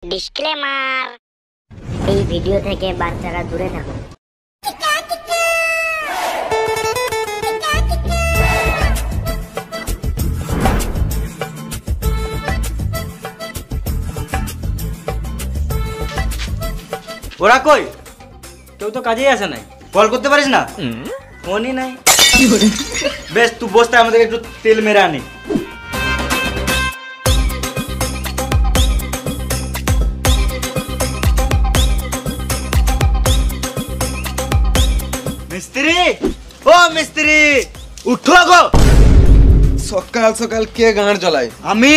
Disclaimer, এই video থেকে বাচ্চারা দূরে থাকুন। ওরা কই? কেউ তো কাজেই আসে নাই। কল করতে পারিস না? ফোনই নাই। বেশ, তুই বসতে আমাদের একটু তেল মেরে আনি। মিস্ত্রি, ও মিস্ত্রি, উঠো গো। সকাল সকাল কে গাঁড় জ্বলায়? আমি।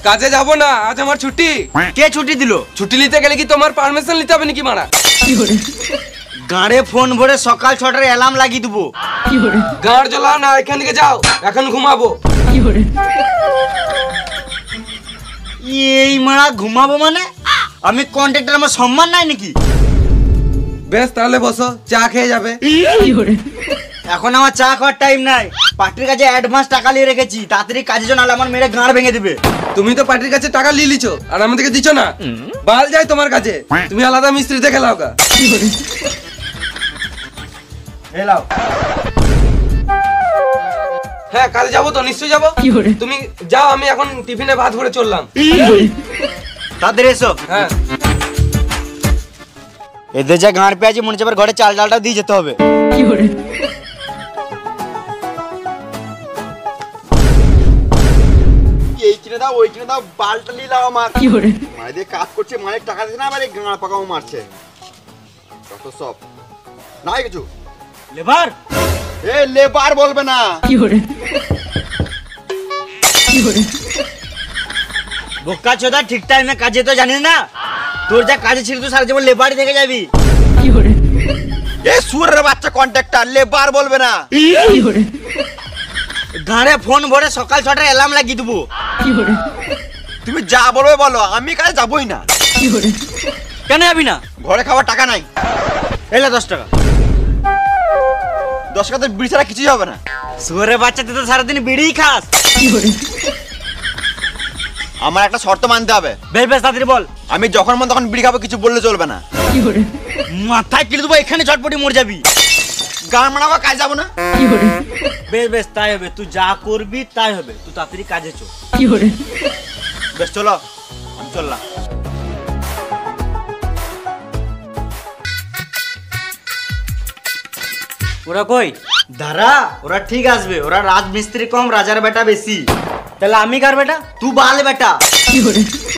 কাজে যাব না, আজ আমার ছুটি। কে ছুটি দিল? ছুটি নিতে গেলে কি তোমার পারমিশন নিতে হবে নাকি মারা? গাঁড়ে ফোন ভরে সকাল 6টার অ্যালার্ম লাগিয়ে দেবো। গাঁড় জ্বলাও না, এখান থেকে যাও, এখন ঘুমাবো। এই মারা ঘুমাবো মানে? আমি কন্ট্রাক্টর, আমার সম্মান নাই নাকি? বেশ, তাহলে বসো, চা খেয়ে যাবে। এখন আমার চা খাওয়ার টাইম নাই। পার্টির কাছে অ্যাডভান্স টাকা নিয়ে রেখেছি, তাড়াতাড়ি কাজের জন্য আমার মেরে গাঁড় ভেঙে দিবে। তুমি তো পার্টির কাছে টাকা নিয়ে লিছো আর আমাদেরকে দিছো না। বাল যায় তোমার কাছে, তুমি আলাদা মিস্ত্রি দেখে লাও গা। এলাও। হ্যাঁ, কাজে যাবো তো, নিশ্চয়ই যাবো। তুমি যাও, আমি এখন টিফিনে ভাত ভরে চললাম। তাড়াতাড়ি এসো। হ্যাঁ। এদের যা গাঁড় পেয়েছি, মনে হচ্ছে ঘরে চাল ডালটা দিয়ে যেতে হবে। এই কিনে দাও, ওই কিনে দাও, বালটা নিলাম আমার। মানে দিয়ে কাজ করছে, মানে টাকা দিচ্ছে না, আবার এই গাঁড় পাকাও মারছে। কত সব নাই কিছু। লেবার, এ লেবার বলবে না। বোকা চোদা, ঠিক টাইমে কাজে তো জানিস না। তোর যা কাজে ছিল তুই সারা জীবন লেবারই থেকে যাবি। এ সুরের বাচ্চা কন্ট্রাক্টর, লেবার বলবে না। গাঁড়ে ফোন ভরে সকাল 6টার অ্যালার্ম লাগিয়ে দেবো। তুমি যা বলবে বলো, আমি কাজে যাবই না। কেন যাবি না? ঘরে খাওয়ার টাকা নাই। এলে 10 টাকা। 10 টাকা তো বিড়ি ছাড়া কিছুই হবে না। শুয়োরের বাচ্চা, তুই তো সারাদিন বিড়িই খাস। আমার একটা শর্ত মানতে হবে। বেশ বেশ, তাড়াতাড়ি বল। আমি যখন মন তখন বিড়ি খাবো, কিছু বললে চলবে না। মাথায় কিনে দেবো, এখানে চটপটি মরে যাবি। গান মানাবো, কাজ যাবো না। বেশ বেশ, তাই হবে। তুই যা করবি তাই হবে। তুই তাড়াতাড়ি কাজে চল। বেশ চলো, আমি চললাম। ওরা কই? দাঁড়া, ওরা ঠিক আসবে। ওরা রাজমিস্ত্রি কম, রাজার বেটা বেশি। তাহলে আমি কার বেটা? তুই বাল বেটা।